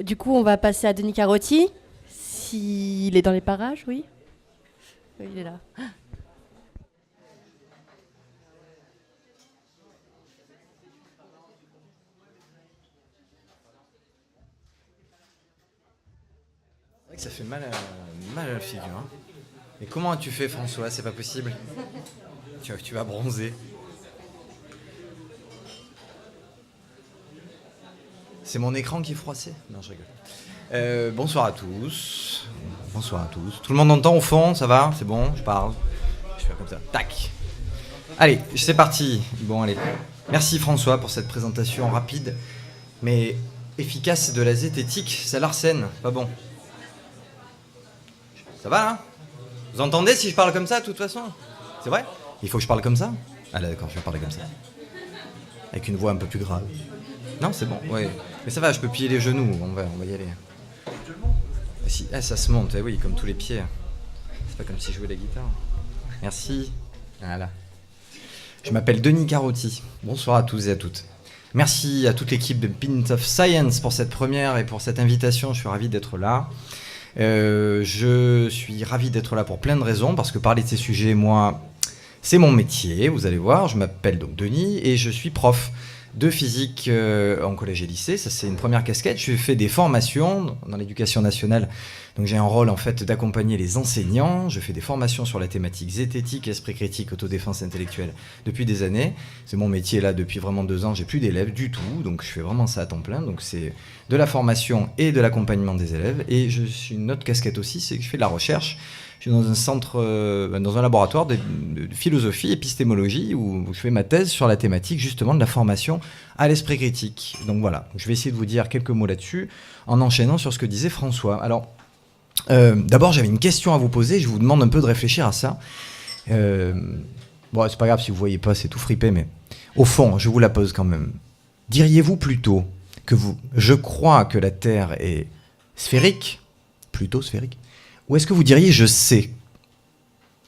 Du coup, on va passer à Denis Carotti. S'il est dans les parages, oui. Oui, il est là. C'est vrai que ça fait mal à la figure. Hein. Mais comment as-tu fait, François? C'est pas possible. Tu vas bronzer. C'est mon écran qui est froissé? Non, je rigole. Bonsoir à tous. Bonsoir à tous. Tout le monde entend au fond? Ça va? C'est bon? Je parle. Je fais comme ça. Tac. Allez, c'est parti. Bon, allez. Merci François pour cette présentation rapide, mais efficace de la zététique. Ça l'arsène. Pas bon. Ça va là? Vous entendez si je parle comme ça de toute façon? C'est vrai? Il faut que je parle comme ça? Ah là d'accord, je vais parler comme ça. Avec une voix un peu plus grave. Non, c'est bon, ouais. Mais ça va, je peux plier les genoux, on va y aller. Si, ça se monte, oui, comme tous les pieds. C'est pas comme si je jouais la guitare. Merci. Voilà. Je m'appelle Denis Carotti. Bonsoir à tous et à toutes. Merci à toute l'équipe de Pint of Science pour cette première et pour cette invitation. Je suis ravi d'être là. Je suis ravi d'être là pour plein de raisons, parce que parler de ces sujets, moi, c'est mon métier, vous allez voir. Je m'appelle donc Denis et je suis prof de physique en collège et lycée. Ça, c'est une première casquette. Je fais des formations dans l'éducation nationale. Donc j'ai un rôle en fait d'accompagner les enseignants. Je fais des formations sur la thématique zététique, esprit critique, autodéfense intellectuelle depuis des années. C'est mon métier là depuis vraiment 2 ans. J'ai plus d'élèves du tout, donc je fais vraiment ça à temps plein. Donc c'est de la formation et de l'accompagnement des élèves. Et je suis une autre casquette aussi, c'est que je fais de la recherche. Je suis dans un centre, dans un laboratoire de philosophie, épistémologie, où je fais ma thèse sur la thématique justement de la formation à l'esprit critique. Donc voilà, je vais essayer de vous dire quelques mots là-dessus en enchaînant sur ce que disait François. Alors, d'abord, j'avais une question à vous poser. Je vous demande un peu de réfléchir à ça. Bon, c'est pas grave si vous voyez pas, c'est tout fripé, mais au fond, je vous la pose quand même. Diriez-vous plutôt que je crois que la Terre est sphérique, plutôt sphérique, ou est-ce que vous diriez je sais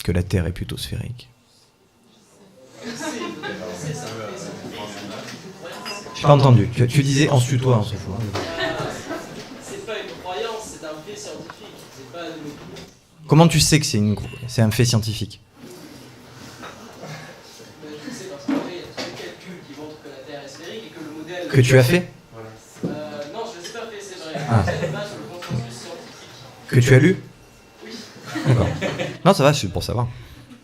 que la Terre est plutôt sphérique? J'ai pas entendu. Tu disais en tutoie, on s'en fout. C'est pas une croyance, c'est un fait scientifique. C'est pas une... Comment tu sais que c'est un fait scientifique? Je sais parce qu'après, il y a tous les calculs qui montrent que la Terre est sphérique et que le modèle... Que tu as fait? Non, je ne l'ai pas fait, c'est vrai. Ah. C'est une base sur le consensus scientifique. Que tu as lu? Oui. D'accord. Non, ça va, c'est pour savoir.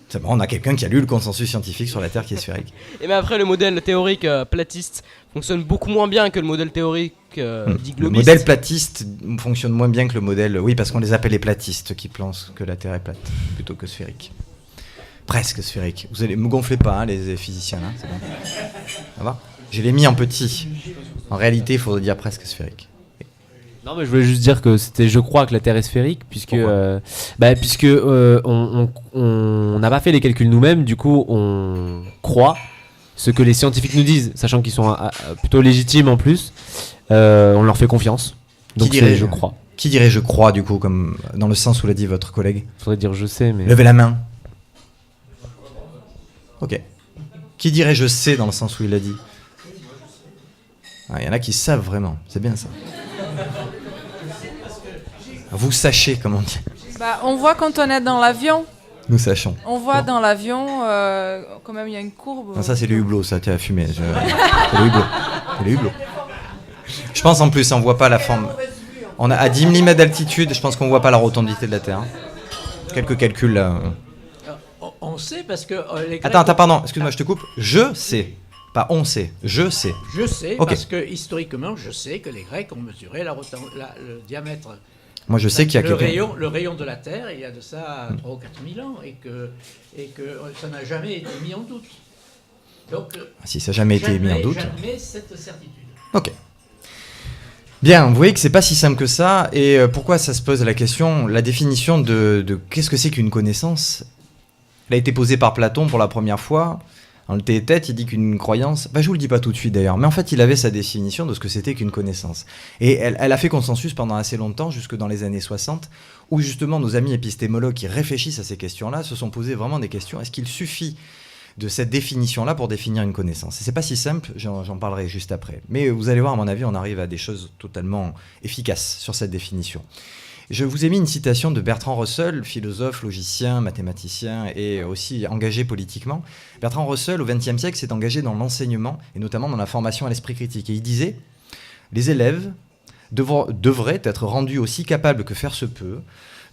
C'est bon, on a quelqu'un qui a lu le consensus scientifique sur la Terre qui est sphérique. Et mais après, le modèle théorique platiste fonctionne beaucoup moins bien que le modèle théorique dit globiste. Le modèle platiste fonctionne moins bien que le modèle... Oui, parce qu'on les appelle les platistes qui pensent que la Terre est plate, plutôt que sphérique. Presque sphérique. Vous allez me gonflez pas, hein, les physiciens, là, c'est bon. Ça va? Je l'ai mis en petit. En réalité, il faudrait dire presque sphérique. Non, mais je voulais juste dire que c'était je crois que la Terre est sphérique, puisque on n'a pas fait les calculs nous-mêmes, du coup on croit ce que les scientifiques nous disent, sachant qu'ils sont plutôt légitimes en plus. On leur fait confiance. Donc c'est je crois. Qui dirait je crois, du coup, comme dans le sens où l'a dit votre collègue? Faudrait dire je sais, mais... Levez la main. Ok. Qui dirait je sais dans le sens où il l'a dit? Il y en a qui savent vraiment, c'est bien ça. Vous sachez, comme on dit. On voit quand on est dans l'avion. Nous sachons. On voit dans l'avion, quand même, il y a une courbe. Non, ça, c'est le hublot, ça, tu as fumé. C'est le hublot. C'est le hublot. Je pense en plus, on voit pas la forme. On a à 10 mm d'altitude, je pense qu'on voit pas la rotondité de la Terre. Quelques calculs là. On sait parce que les Grecs... Attends, pardon, excuse-moi, je te coupe. Je sais. Pas on sait. Je sais. Je sais, Okay. parce que historiquement, je sais que les Grecs ont mesuré le diamètre. Moi, je sais qu'il y a le rayon de la Terre, il y a de ça 3 ou 4 000 ans, et que ça n'a jamais été mis en doute. Donc, si ça n'a jamais été mis en doute. Jamais cette certitude. Ok. Bien, vous voyez que c'est pas si simple que ça. Et pourquoi ça se pose la question? La définition de qu'est-ce que c'est qu'une connaissance, elle a été posée par Platon pour la première fois. Dans le Théétète, il dit qu'une croyance... je vous le dis pas tout de suite d'ailleurs, mais en fait, il avait sa définition de ce que c'était qu'une connaissance. Et elle a fait consensus pendant assez longtemps, jusque dans les années 60, où justement nos amis épistémologues qui réfléchissent à ces questions-là se sont posés vraiment des questions. Est-ce qu'il suffit de cette définition-là pour définir une connaissance. Et c'est pas si simple, j'en parlerai juste après. Mais vous allez voir, à mon avis, on arrive à des choses totalement efficaces sur cette définition. Je vous ai mis une citation de Bertrand Russell, philosophe, logicien, mathématicien et aussi engagé politiquement. Bertrand Russell, au XXe siècle, s'est engagé dans l'enseignement et notamment dans la formation à l'esprit critique. Et il disait « Les élèves devraient être rendus aussi capables que faire se peut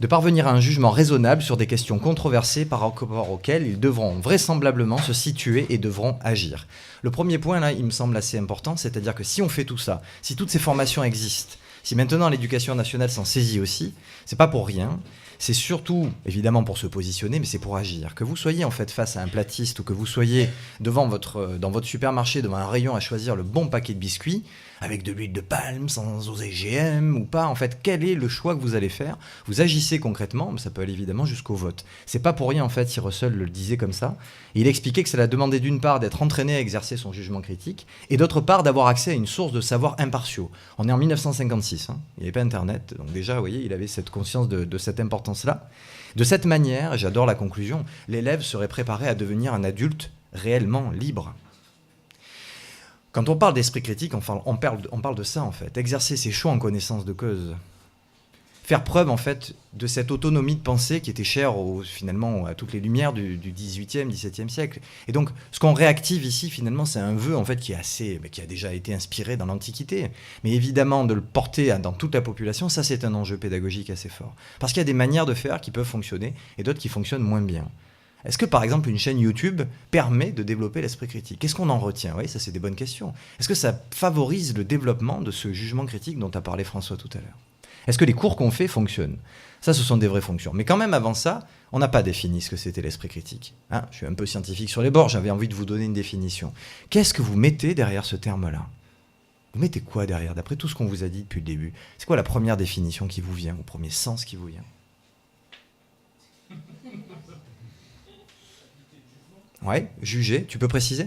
de parvenir à un jugement raisonnable sur des questions controversées par rapport auxquelles ils devront vraisemblablement se situer et devront agir. » Le premier point, là, il me semble assez important, c'est-à-dire que si on fait tout ça, si toutes ces formations existent, si maintenant l'éducation nationale s'en saisit aussi, c'est pas pour rien. C'est surtout, évidemment, pour se positionner, mais c'est pour agir. Que vous soyez en fait face à un platiste ou que vous soyez dans votre supermarché, devant un rayon à choisir le bon paquet de biscuits, avec de l'huile de palme, sans OGM ou pas, en fait, quel est le choix que vous allez faire? Vous agissez concrètement, mais ça peut aller évidemment jusqu'au vote. C'est pas pour rien, en fait, si Russell le disait comme ça. Il expliquait que ça l'a demandé d'une part d'être entraîné à exercer son jugement critique, et d'autre part d'avoir accès à une source de savoir impartiaux. On est en 1956, hein. Il n'y avait pas Internet, donc déjà, vous voyez, il avait cette conscience de cette importance-là. De cette manière, et j'adore la conclusion, l'élève serait préparé à devenir un adulte réellement libre. Quand on parle d'esprit critique, on parle de ça, en fait. Exercer ses choix en connaissance de cause. Faire preuve, en fait, de cette autonomie de pensée qui était chère, finalement, à toutes les lumières du XVIIIe, XVIIe siècle. Et donc, ce qu'on réactive ici, finalement, c'est un vœu, en fait, qui a déjà été inspiré dans l'Antiquité. Mais évidemment, de le porter dans toute la population, ça, c'est un enjeu pédagogique assez fort. Parce qu'il y a des manières de faire qui peuvent fonctionner et d'autres qui fonctionnent moins bien. Est-ce que, par exemple, une chaîne YouTube permet de développer l'esprit critique? Qu'est-ce qu'on en retient? Oui, ça, c'est des bonnes questions. Est-ce que ça favorise le développement de ce jugement critique dont a parlé François tout à l'heure? Est-ce que les cours qu'on fait fonctionnent? Ça, ce sont des vraies fonctions. Mais quand même, avant ça, on n'a pas défini ce que c'était l'esprit critique. Hein, je suis un peu scientifique sur les bords, j'avais envie de vous donner une définition. Qu'est-ce que vous mettez derrière ce terme-là? Vous mettez quoi derrière? D'après tout ce qu'on vous a dit depuis le début, c'est quoi la première définition qui vous vient, au premier sens qui vous vient? Ouais, juger, tu peux préciser?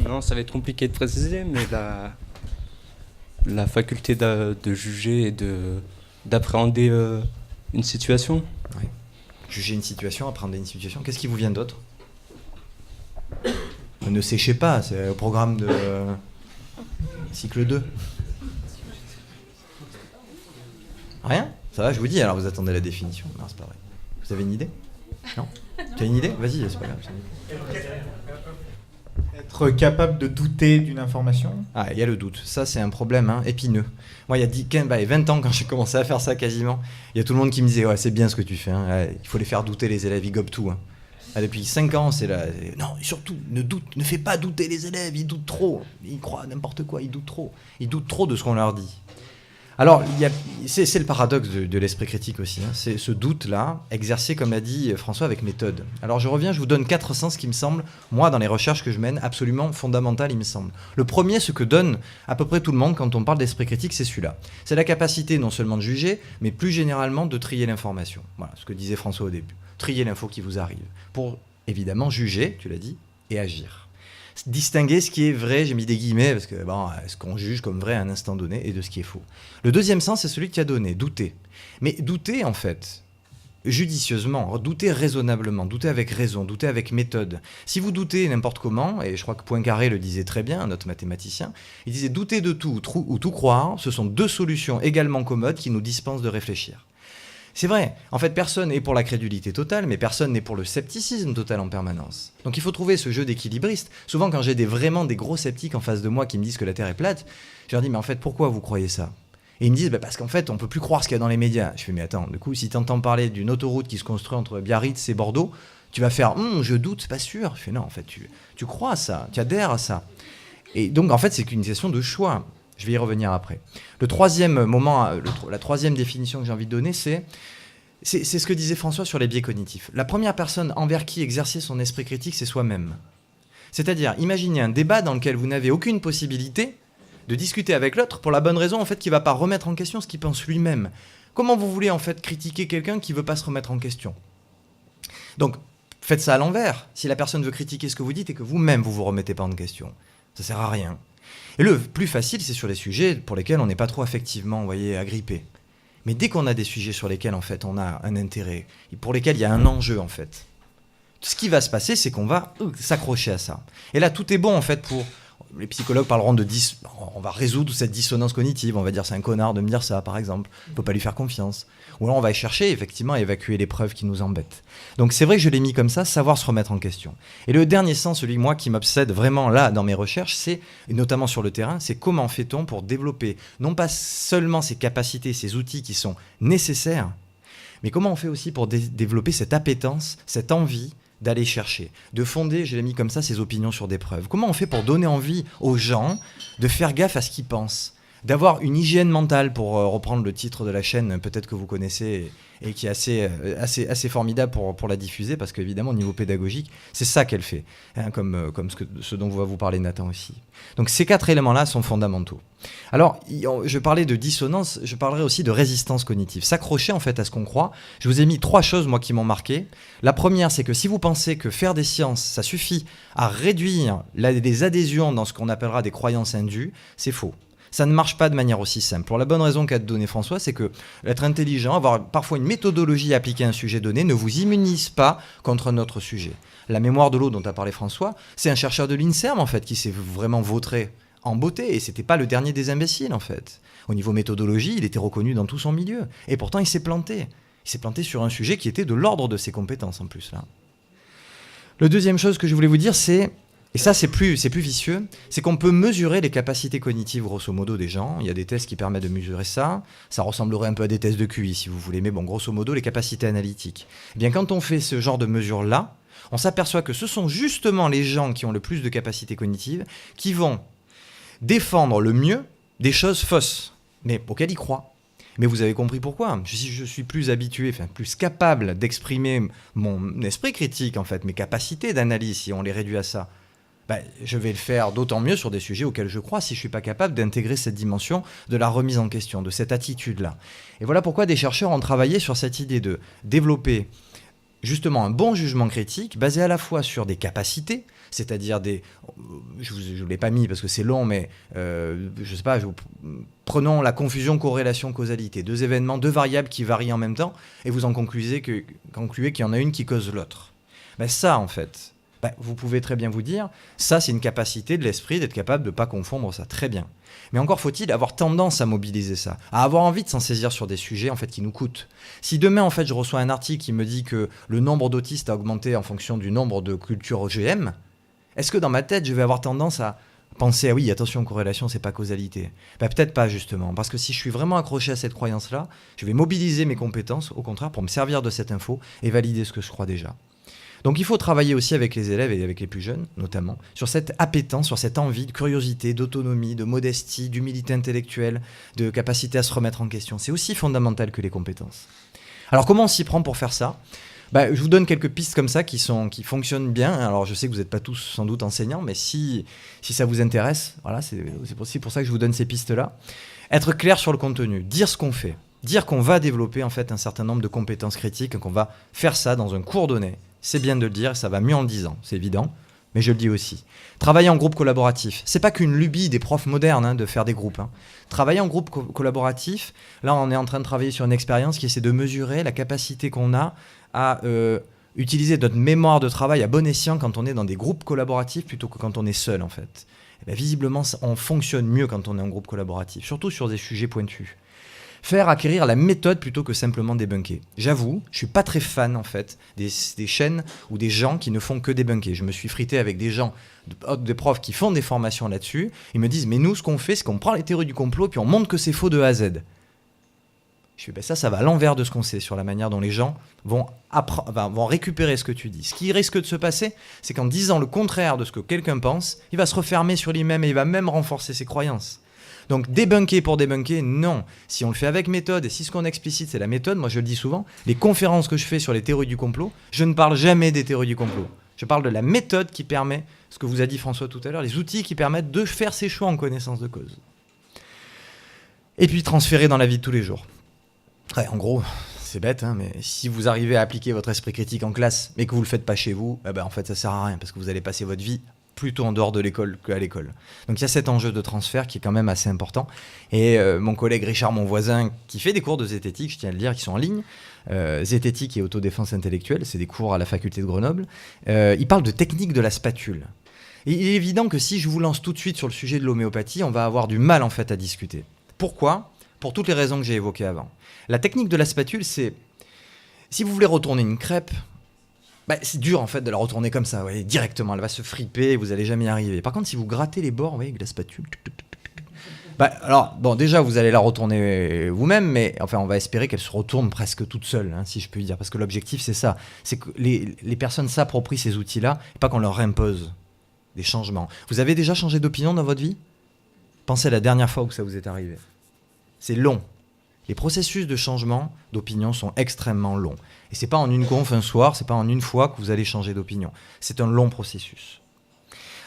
Non, ça va être compliqué de préciser, mais la faculté de juger et d'appréhender une situation. Ouais. Juger une situation, appréhender une situation. Qu'est-ce qui vous vient d'autre? Ne séchez pas, c'est au programme de cycle 2. Rien? Ça va, je vous dis, alors vous attendez la définition. Non, c'est pas vrai. Vous avez une idée? Non? Tu as une idée? Vas-y, c'est pas grave. Être capable de douter d'une information. Ah, il y a le doute. Ça, c'est un problème épineux. Moi, il y a 20 ans, quand j'ai commencé à faire ça quasiment, il y a tout le monde qui me disait « Ouais, c'est bien ce que tu fais. Hein. Ouais, il faut les faire douter, les élèves, ils gobent tout. Hein. » Depuis 5 ans, c'est là. Non, surtout, ne fais pas douter les élèves, ils doutent trop. Ils croient n'importe quoi, ils doutent trop. Ils doutent trop de ce qu'on leur dit. Alors, c'est le paradoxe de l'esprit critique aussi. Hein. C'est ce doute-là, exercé, comme l'a dit François, avec méthode. Alors, je reviens, je vous donne 4 sens qui me semblent, moi, dans les recherches que je mène, absolument fondamentales, il me semble. Le premier, ce que donne à peu près tout le monde quand on parle d'esprit critique, c'est celui-là. C'est la capacité non seulement de juger, mais plus généralement de trier l'information. Voilà, ce que disait François au début. Trier l'info qui vous arrive. Pour, évidemment, juger, tu l'as dit, et agir. Distinguer ce qui est vrai, j'ai mis des guillemets, parce que ce qu'on juge comme vrai à un instant donné, et de ce qui est faux. Le deuxième sens, c'est celui que tu as donné, douter. Mais douter, en fait, judicieusement, douter raisonnablement, douter avec raison, douter avec méthode. Si vous doutez n'importe comment, et je crois que Poincaré le disait très bien, notre mathématicien, il disait douter de tout ou tout croire, ce sont 2 solutions également commodes qui nous dispensent de réfléchir. C'est vrai, en fait personne n'est pour la crédulité totale, mais personne n'est pour le scepticisme total en permanence. Donc il faut trouver ce jeu d'équilibriste. Souvent quand j'ai vraiment des gros sceptiques en face de moi qui me disent que la Terre est plate, je leur dis mais en fait pourquoi vous croyez ça? Et ils me disent parce qu'en fait on peut plus croire ce qu'il y a dans les médias. Je fais mais attends, du coup si tu entends parler d'une autoroute qui se construit entre Biarritz et Bordeaux, tu vas faire je doute, c'est pas sûr. Je fais non en fait tu crois à ça, tu adhères à ça. Et donc en fait c'est qu'une question de choix. Je vais y revenir après. Le troisième moment, la troisième définition que j'ai envie de donner, c'est ce que disait François sur les biais cognitifs. La première personne envers qui exercer son esprit critique, c'est soi-même. C'est-à-dire, imaginez un débat dans lequel vous n'avez aucune possibilité de discuter avec l'autre pour la bonne raison en fait, qu'il ne va pas remettre en question ce qu'il pense lui-même. Comment vous voulez en fait critiquer quelqu'un qui ne veut pas se remettre en question? Donc, faites ça à l'envers. Si la personne veut critiquer ce que vous dites et que vous-même vous vous remettez pas en question, ça ne sert à rien. Et le plus facile, c'est sur les sujets pour lesquels on n'est pas trop affectivement, agrippé. Mais dès qu'on a des sujets sur lesquels en fait on a un intérêt, et pour lesquels il y a un enjeu en fait, ce qui va se passer, c'est qu'on va s'accrocher à ça. Et là, tout est bon en fait pour... Les psychologues parleront de on va résoudre cette dissonance cognitive. On va dire c'est un connard de me dire ça, par exemple. On ne peut pas lui faire confiance. Ou alors on va chercher effectivement à évacuer les preuves qui nous embêtent. Donc c'est vrai que je l'ai mis comme ça, savoir se remettre en question. Et le dernier sens, celui moi qui m'obsède vraiment là dans mes recherches, c'est, et notamment sur le terrain, c'est comment fait-on pour développer non pas seulement ces capacités, ces outils qui sont nécessaires, mais comment on fait aussi pour développer cette appétence, cette envie d'aller chercher, de fonder, je l'ai mis comme ça, ses opinions sur des preuves. Comment on fait pour donner envie aux gens de faire gaffe à ce qu'ils pensent, d'avoir une hygiène mentale, pour reprendre le titre de la chaîne, peut-être que vous connaissez, et qui est assez formidable pour la diffuser, parce qu'évidemment, au niveau pédagogique, c'est ça qu'elle fait, hein, comme ce dont va vous parler Nathan aussi. Donc ces 4 éléments-là sont fondamentaux. Alors, je parlais de dissonance, je parlerai aussi de résistance cognitive. S'accrocher en fait à ce qu'on croit. Je vous ai mis 3 choses, moi, qui m'ont marqué. La première, c'est que si vous pensez que faire des sciences, ça suffit à réduire les adhésions dans ce qu'on appellera des croyances indues, c'est faux. Ça ne marche pas de manière aussi simple. Pour la bonne raison qu'a donné François, c'est que être intelligent, avoir parfois une méthodologie appliquée à un sujet donné, ne vous immunise pas contre un autre sujet. La mémoire de l'eau dont a parlé François, c'est un chercheur de l'INSERM en fait qui s'est vraiment vautré en beauté, et c'était pas le dernier des imbéciles en fait. Au niveau méthodologie, il était reconnu dans tout son milieu, et pourtant il s'est planté. Il s'est planté sur un sujet qui était de l'ordre de ses compétences en plus là. Le deuxième chose que je voulais vous dire, c'est, et ça c'est plus vicieux, c'est qu'on peut mesurer les capacités cognitives grosso modo des gens. Il y a des tests qui permettent de mesurer ça. Ça ressemblerait un peu à des tests de QI si vous voulez, mais bon, grosso modo les capacités analytiques. Eh bien quand on fait ce genre de mesures-là, on s'aperçoit que ce sont justement les gens qui ont le plus de capacités cognitives qui vont défendre le mieux des choses fausses, mais auxquelles ils croient. Mais vous avez compris pourquoi. Si je suis plus habitué, plus capable d'exprimer mon esprit critique, en fait, mes capacités d'analyse, si on les réduit à ça, je vais le faire d'autant mieux sur des sujets auxquels je crois, si je ne suis pas capable d'intégrer cette dimension de la remise en question, de cette attitude-là. Et voilà pourquoi des chercheurs ont travaillé sur cette idée de développer justement un bon jugement critique basé à la fois sur des capacités, c'est-à-dire je ne vous l'ai pas mis parce que c'est long, mais je sais pas, prenons la confusion corrélation-causalité, 2 événements, 2 variables qui varient en même temps, et vous en concluez qu'il y en a une qui cause l'autre. Ça, en fait, vous pouvez très bien vous dire, ça c'est une capacité de l'esprit d'être capable de ne pas confondre ça, très bien. Mais encore faut-il avoir tendance à mobiliser ça, à avoir envie de s'en saisir sur des sujets en fait qui nous coûtent. Si demain en fait je reçois un article qui me dit que le nombre d'autistes a augmenté en fonction du nombre de cultures OGM, est-ce que dans ma tête je vais avoir tendance à penser ah oui attention corrélation c'est pas causalité? Peut-être pas justement, parce que si je suis vraiment accroché à cette croyance-là, je vais mobiliser mes compétences au contraire pour me servir de cette info et valider ce que je crois déjà. Donc il faut travailler aussi avec les élèves et avec les plus jeunes, notamment, sur cette appétence, sur cette envie de curiosité, d'autonomie, de modestie, d'humilité intellectuelle, de capacité à se remettre en question. C'est aussi fondamental que les compétences. Alors comment on s'y prend pour faire ça ? Je vous donne quelques pistes comme ça qui fonctionnent bien. Alors je sais que vous n'êtes pas tous sans doute enseignants, mais si ça vous intéresse, voilà, c'est aussi pour ça que je vous donne ces pistes-là. Être clair sur le contenu, dire ce qu'on fait, dire qu'on va développer en fait un certain nombre de compétences critiques, qu'on va faire ça dans un cours donné. C'est bien de le dire, ça va mieux en le disant, c'est évident, mais je le dis aussi. Travailler en groupe collaboratif, c'est pas qu'une lubie des profs modernes de faire des groupes. Travailler en groupe collaboratif, là on est en train de travailler sur une expérience qui essaie de mesurer la capacité qu'on a à utiliser notre mémoire de travail à bon escient quand on est dans des groupes collaboratifs plutôt que quand on est seul en fait. Visiblement, on fonctionne mieux quand on est en groupe collaboratif, surtout sur des sujets pointus. Faire acquérir la méthode plutôt que simplement débunker. J'avoue, je suis pas très fan en fait des chaînes ou des gens qui ne font que débunker. Je me suis frité avec des gens, des profs qui font des formations là-dessus. Ils me disent mais nous ce qu'on fait c'est qu'on prend les théories du complot puis on montre que c'est faux de A à Z. Je fais ça va à l'envers de ce qu'on sait sur la manière dont les gens vont récupérer ce que tu dis. Ce qui risque de se passer, c'est qu'en disant le contraire de ce que quelqu'un pense, il va se refermer sur lui-même et il va même renforcer ses croyances. Donc débunker pour débunker, non. Si on le fait avec méthode et si ce qu'on explicite c'est la méthode, moi je le dis souvent, les conférences que je fais sur les théories du complot, je ne parle jamais des théories du complot. Je parle de la méthode qui permet, ce que vous a dit François tout à l'heure, les outils qui permettent de faire ses choix en connaissance de cause. Et puis transférer dans la vie de tous les jours. Ouais, en gros, c'est bête, mais si vous arrivez à appliquer votre esprit critique en classe mais que vous ne le faites pas chez vous, en fait ça sert à rien parce que vous allez passer votre vie plutôt en dehors de l'école qu'à l'école. Donc il y a cet enjeu de transfert qui est quand même assez important. Et mon collègue Richard, mon voisin, qui fait des cours de zététique, je tiens à le dire, qui sont en ligne, zététique et autodéfense intellectuelle, c'est des cours à la faculté de Grenoble, il parle de technique de la spatule. Et il est évident que si je vous lance tout de suite sur le sujet de l'homéopathie, on va avoir du mal en fait à discuter. Pourquoi ? Pour toutes les raisons que j'ai évoquées avant. La technique de la spatule, c'est... Si vous voulez retourner une crêpe, c'est dur en fait de la retourner comme ça, voyez, directement. Elle va se friper et vous n'allez jamais y arriver. Par contre, si vous grattez les bords, vous voyez, avec la spatule... alors, bon, déjà, vous allez la retourner vous-même, mais enfin, on va espérer qu'elle se retourne presque toute seule, si je puis dire. Parce que l'objectif, c'est ça. C'est que les personnes s'approprient ces outils-là, et pas qu'on leur impose des changements. Vous avez déjà changé d'opinion dans votre vie ? Pensez à la dernière fois où ça vous est arrivé. C'est long. Les processus de changement d'opinion sont extrêmement longs. Et c'est pas en une conf un soir, c'est pas en une fois que vous allez changer d'opinion. C'est un long processus.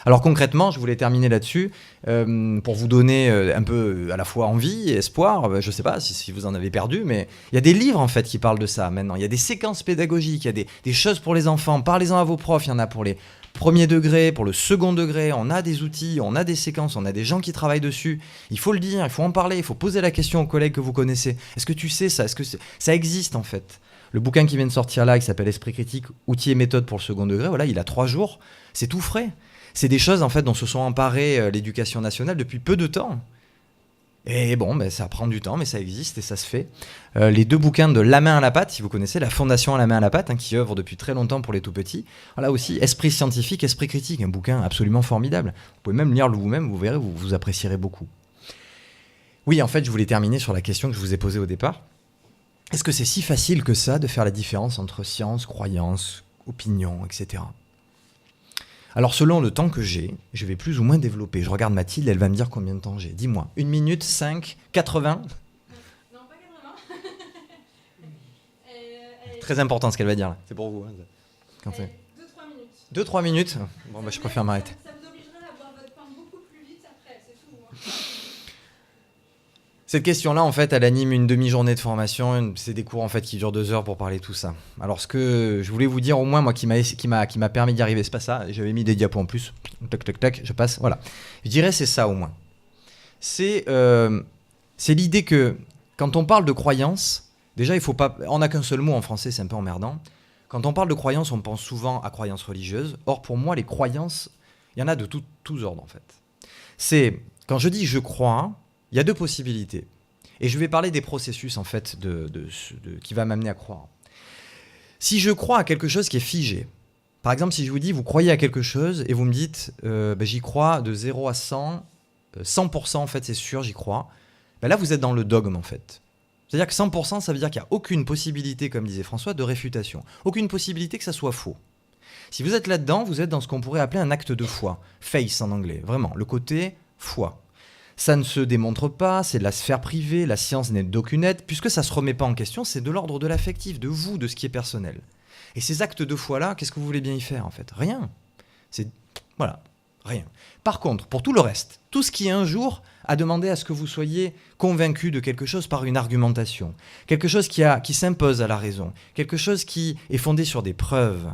Alors concrètement, je voulais terminer là-dessus pour vous donner un peu à la fois envie et espoir. Je sais pas si vous en avez perdu, mais il y a des livres en fait qui parlent de ça maintenant. Il y a des séquences pédagogiques, il y a des choses pour les enfants. Parlez-en à vos profs, il y en a pour les premiers degrés, pour le second degré. On a des outils, on a des séquences, on a des gens qui travaillent dessus. Il faut le dire, il faut en parler, il faut poser la question aux collègues que vous connaissez. Est-ce que tu sais ça ? Est-ce que ça existe en fait ? Le bouquin qui vient de sortir là, qui s'appelle Esprit critique, outils et méthodes pour le second degré, voilà, il a 3 jours. C'est tout frais. C'est des choses en fait dont se sont emparées l'éducation nationale depuis peu de temps. Et bon, ça prend du temps, mais ça existe et ça se fait. Les 2 bouquins de La main à la pâte, si vous connaissez, la Fondation à la main à la pâte, qui œuvre depuis très longtemps pour les tout-petits. Voilà aussi, Esprit scientifique, Esprit critique, un bouquin absolument formidable. Vous pouvez même lire vous-même, vous verrez, vous apprécierez beaucoup. Oui, en fait, je voulais terminer sur la question que je vous ai posée au départ. Est-ce que c'est si facile que ça de faire la différence entre science, croyance, opinion, etc. Alors selon le temps que j'ai, je vais plus ou moins développer. Je regarde Mathilde, elle va me dire combien de temps j'ai. Dis-moi, 1 minute, 5, 80 ? Non, pas 80. Très important ce qu'elle va dire là. C'est pour vous. 2-3 minutes. 2-3 minutes ? Bon, je préfère m'arrêter. Ça vous obligerait à boire votre pain beaucoup plus vite après, c'est tout. Cette question-là, en fait, elle anime une demi-journée de formation. C'est des cours en fait qui durent 2 heures pour parler de tout ça. Alors, ce que je voulais vous dire, au moins, moi, qui m'a permis d'y arriver, c'est pas ça. J'avais mis des diapos en plus. Tac, tac, tac, je passe. Voilà. Je dirais, c'est ça au moins. C'est l'idée que quand on parle de croyance, déjà, il faut pas. On n'a qu'un seul mot en français, c'est un peu emmerdant. Quand on parle de croyance, on pense souvent à croyances religieuses. Or, pour moi, les croyances, il y en a de tous ordres en fait. C'est quand je dis je crois. Il y a 2 possibilités. Et je vais parler des processus, en fait, qui va m'amener à croire. Si je crois à quelque chose qui est figé, par exemple, si je vous dis, vous croyez à quelque chose, et vous me dites, j'y crois de 0 à 100, 100% en fait, c'est sûr, j'y crois, là, vous êtes dans le dogme, en fait. C'est-à-dire que 100%, ça veut dire qu'il n'y a aucune possibilité, comme disait François, de réfutation. Aucune possibilité que ça soit faux. Si vous êtes là-dedans, vous êtes dans ce qu'on pourrait appeler un acte de foi. Faith en anglais, vraiment, le côté foi. Ça ne se démontre pas, c'est de la sphère privée, la science n'est d'aucune aide, puisque ça ne se remet pas en question, c'est de l'ordre de l'affectif, de vous, de ce qui est personnel. Et ces actes de foi-là, qu'est-ce que vous voulez bien y faire en fait ? Rien. Voilà, rien. Par contre, pour tout le reste, tout ce qui un jour a demandé à ce que vous soyez convaincu de quelque chose par une argumentation, quelque chose qui s'impose à la raison, quelque chose qui est fondé sur des preuves,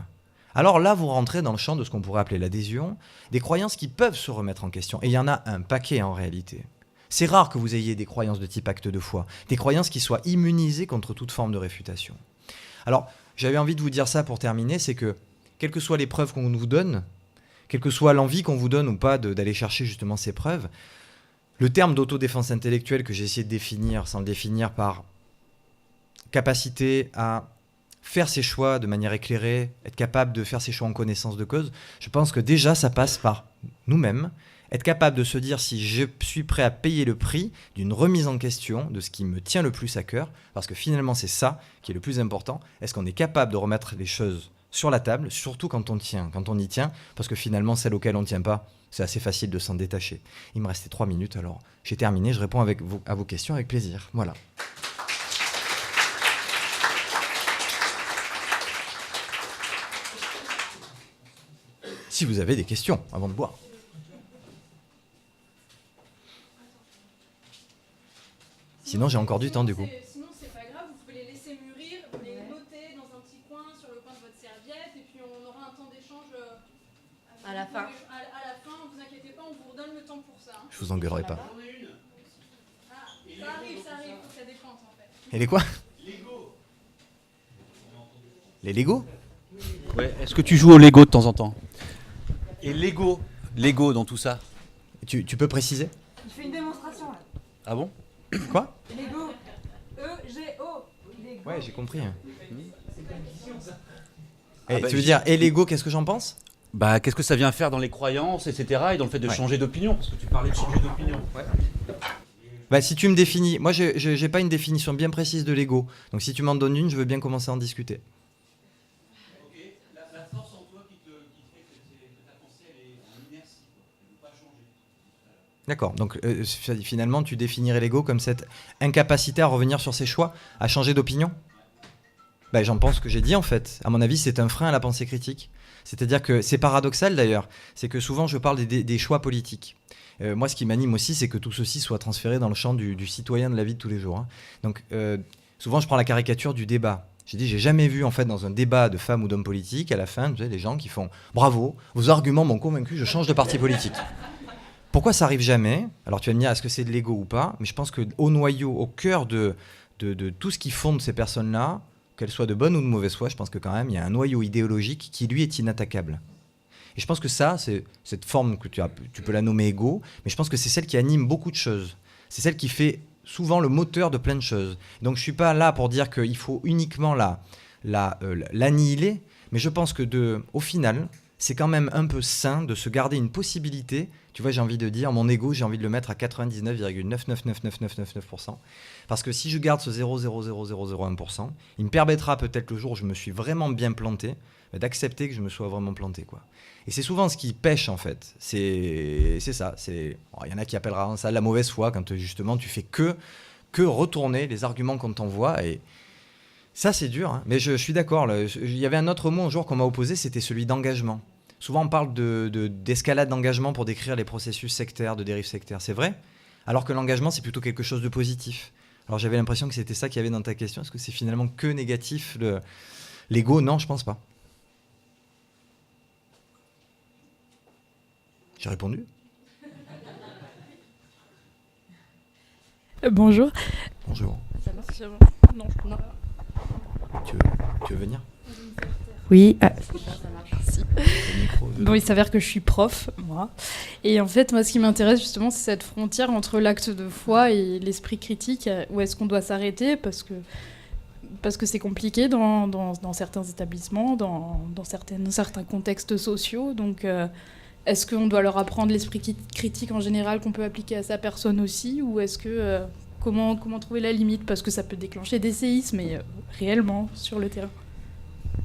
alors là, vous rentrez dans le champ de ce qu'on pourrait appeler l'adhésion, des croyances qui peuvent se remettre en question. Et il y en a un paquet en réalité. C'est rare que vous ayez des croyances de type acte de foi, des croyances qui soient immunisées contre toute forme de réfutation. Alors, j'avais envie de vous dire ça pour terminer, c'est que, quelles que soient les preuves qu'on vous donne, quelle que soit l'envie qu'on vous donne ou pas d'aller chercher justement ces preuves, le terme d'autodéfense intellectuelle que j'ai essayé de définir, sans le définir par capacité à faire ses choix de manière éclairée, être capable de faire ses choix en connaissance de cause, je pense que déjà ça passe par nous-mêmes, être capable de se dire si je suis prêt à payer le prix d'une remise en question de ce qui me tient le plus à cœur, parce que finalement c'est ça qui est le plus important. Est-ce qu'on est capable de remettre les choses sur la table, surtout quand on y tient, parce que finalement celles auxquelles on ne tient pas, c'est assez facile de s'en détacher. Il me restait 3 minutes, alors j'ai terminé, je réponds à vos questions avec plaisir. Voilà. Si vous avez des questions avant de boire. Sinon, j'ai encore du temps du coup. Sinon, c'est pas grave, vous pouvez les laisser mûrir, vous les noter dans un petit coin sur le coin de votre serviette, et puis on aura un temps d'échange à la fin. À la Je vous engueulerai pas. Et les quoi? Les Lego? Ouais, est-ce que tu joues au Lego de temps en temps? Et Lego dans tout ça? Tu peux préciser? Il fait une démonstration là. Ah bon? Quoi? Lego. E-G-O. Lego. Ouais, j'ai compris. Ah bah, tu veux dire, et Lego, qu'est-ce que j'en pense? Bah, qu'est-ce que ça vient faire dans les croyances, etc. et dans le fait de changer d'opinion? Parce que tu parlais de changer d'opinion. Ouais. Bah, si tu me définis, moi j'ai pas une définition bien précise de l'ego. Donc si tu m'en donnes une, je veux bien commencer à en discuter. Ok, la force en toi qui fait que ta pensée elle est en inertie, elle ne veut pas changer. D'accord, donc finalement tu définirais l'ego comme cette incapacité à revenir sur ses choix, à changer d'opinion? Bah, j'en pense que j'ai dit en fait. À mon avis, c'est un frein à la pensée critique. C'est-à-dire que c'est paradoxal d'ailleurs, c'est que souvent je parle des choix politiques. Moi, ce qui m'anime aussi, c'est que tout ceci soit transféré dans le champ du citoyen de la vie de tous les jours. Hein. Donc, souvent, je prends la caricature du débat. J'ai dit, j'ai jamais vu, en fait, dans un débat de femmes ou d'hommes politiques, à la fin, tu sais, les gens qui font « Bravo, vos arguments m'ont convaincu, je change de parti politique ». Pourquoi ça arrive jamais? Alors, tu vas me dire, est-ce que c'est de l'ego ou pas? Mais je pense qu'au noyau, au cœur de tout ce qui fonde ces personnes-là, qu'elles soient de bonne ou de mauvaise foi, je pense que quand même, il y a un noyau idéologique qui, lui, est inattaquable. Et je pense que ça, c'est cette forme que tu peux la nommer ego, mais je pense que c'est celle qui anime beaucoup de choses. C'est celle qui fait souvent le moteur de plein de choses. Donc je ne suis pas là pour dire qu'il faut uniquement l'annihiler, mais je pense que au final, c'est quand même un peu sain de se garder une possibilité. Tu vois, j'ai envie de dire, mon ego, j'ai envie de le mettre à 99,9999999%. Parce que si je garde ce 0,00001%, il me permettra peut-être le jour où je me suis vraiment bien planté, d'accepter que je me sois vraiment planté, quoi. Et c'est souvent ce qui pêche, en fait. C'est ça. Il y en a qui appelleront ça la mauvaise foi, quand justement tu fais que retourner les arguments qu'on t'envoie. Et ça, c'est dur. Hein. Mais je suis d'accord. Il y avait un autre mot un jour qu'on m'a opposé, c'était celui d'engagement. Souvent, on parle d'escalade d'engagement pour décrire les processus sectaires, de dérive sectaire. C'est vrai? Alors que l'engagement, c'est plutôt quelque chose de positif. Alors j'avais l'impression que c'était ça qu'il y avait dans ta question. Est-ce que c'est finalement que négatif, l'ego? Non, je pense pas. J'ai répondu. Bonjour. Bonjour. Ça va? C'est bon. Non. Tu veux venir? Oui. Ça marche. Bon, il s'avère que je suis prof, moi. Et en fait, moi, ce qui m'intéresse justement, c'est cette frontière entre l'acte de foi et l'esprit critique. Où est-ce qu'on doit s'arrêter? Parce que c'est compliqué dans certains établissements, dans certains contextes sociaux. Donc, est-ce qu'on doit leur apprendre l'esprit critique en général qu'on peut appliquer à sa personne aussi? Ou est-ce que... comment trouver la limite? Parce que ça peut déclencher des séismes, mais réellement, sur le terrain.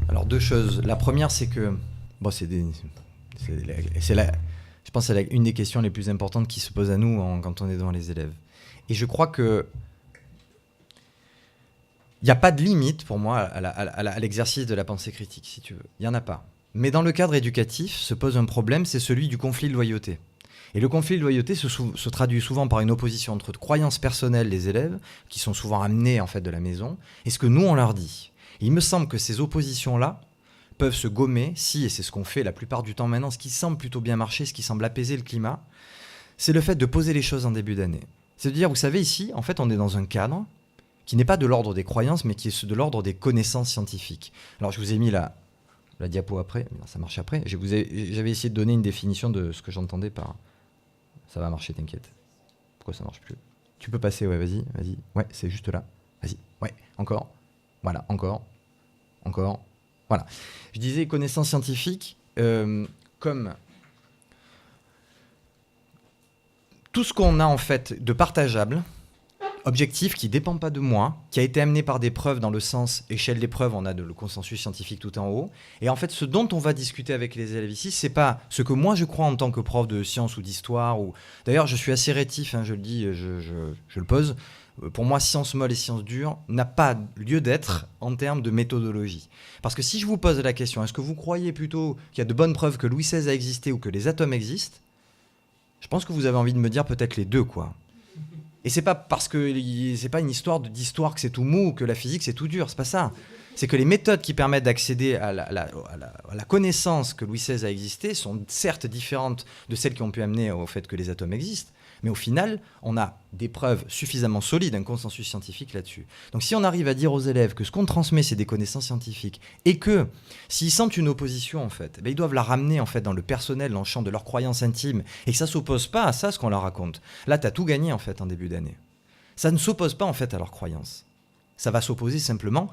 Alors, deux choses. La première, c'est que... Bon, je pense que c'est une des questions les plus importantes qui se posent à nous quand on est devant les élèves. Et je crois que il n'y a pas de limite pour moi à l'exercice de la pensée critique, si tu veux. Il n'y en a pas. Mais dans le cadre éducatif, se pose un problème, c'est celui du conflit de loyauté. Et le conflit de loyauté se traduit souvent par une opposition entre croyances personnelles des élèves, qui sont souvent amenées en fait de la maison, et ce que nous on leur dit. Et il me semble que ces oppositions-là peuvent se gommer si, et c'est ce qu'on fait la plupart du temps maintenant, ce qui semble plutôt bien marcher, ce qui semble apaiser le climat, c'est le fait de poser les choses en début d'année. C'est-à-dire, vous savez, ici, en fait, on est dans un cadre qui n'est pas de l'ordre des croyances, mais qui est de l'ordre des connaissances scientifiques. Alors, je vous ai mis la diapo après, ça marche après. J'avais essayé de donner une définition de ce que j'entendais par... Ça va marcher, t'inquiète. Pourquoi ça marche plus? Tu peux passer, ouais, vas-y. Ouais, c'est juste là. Vas-y, ouais, encore. Voilà, encore. Voilà. Je disais connaissances scientifiques comme tout ce qu'on a en fait de partageable, objectif qui ne dépend pas de moi, qui a été amené par des preuves dans le sens échelle des preuves, on a le consensus scientifique tout en haut. Et en fait, ce dont on va discuter avec les élèves ici, c'est pas ce que moi je crois en tant que prof de sciences ou d'histoire. D'ailleurs, je suis assez rétif, hein, je le dis, je le pose. Pour moi, science molle et science dure n'a pas lieu d'être en termes de méthodologie. Parce que si je vous pose la question, est-ce que vous croyez plutôt qu'il y a de bonnes preuves que Louis XVI a existé ou que les atomes existent? Je pense que vous avez envie de me dire peut-être les deux, quoi. Et c'est pas parce que c'est pas une histoire d'histoire que c'est tout mou ou que la physique c'est tout dur, c'est pas ça. C'est que les méthodes qui permettent d'accéder à la connaissance que Louis XVI a existé sont certes différentes de celles qui ont pu amener au fait que les atomes existent, Mais au final, on a des preuves suffisamment solides, un consensus scientifique là-dessus. Donc si on arrive à dire aux élèves que ce qu'on transmet, c'est des connaissances scientifiques, et que s'ils sentent une opposition, en fait, ils doivent la ramener en fait, dans le personnel, dans le champ de leurs croyances intimes, et que ça ne s'oppose pas à ça, ce qu'on leur raconte. Là, tu as tout gagné en fait en début d'année. Ça ne s'oppose pas en fait à leurs croyances. Ça va s'opposer simplement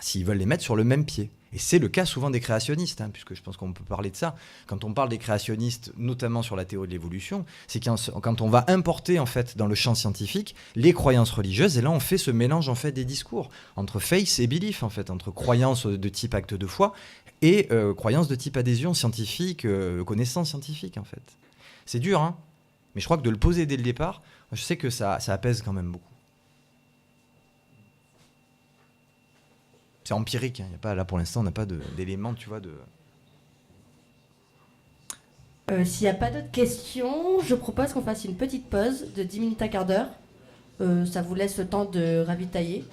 s'ils veulent les mettre sur le même pied. Et c'est le cas souvent des créationnistes, hein, puisque je pense qu'on peut parler de ça. Quand on parle des créationnistes, notamment sur la théorie de l'évolution, c'est quand on va importer en fait dans le champ scientifique les croyances religieuses, et là on fait ce mélange en fait des discours entre faith et belief en fait, entre croyances de type acte de foi et croyances de type adhésion scientifique, connaissance scientifique en fait. C'est dur, hein, mais je crois que de le poser dès le départ, je sais que ça apaise quand même beaucoup. C'est empirique, hein. Y a pas, là pour l'instant on n'a pas d'éléments, tu vois, de... S'il n'y a pas d'autres questions, je propose qu'on fasse une petite pause de 10 minutes à quart d'heure. Ça vous laisse le temps de ravitailler.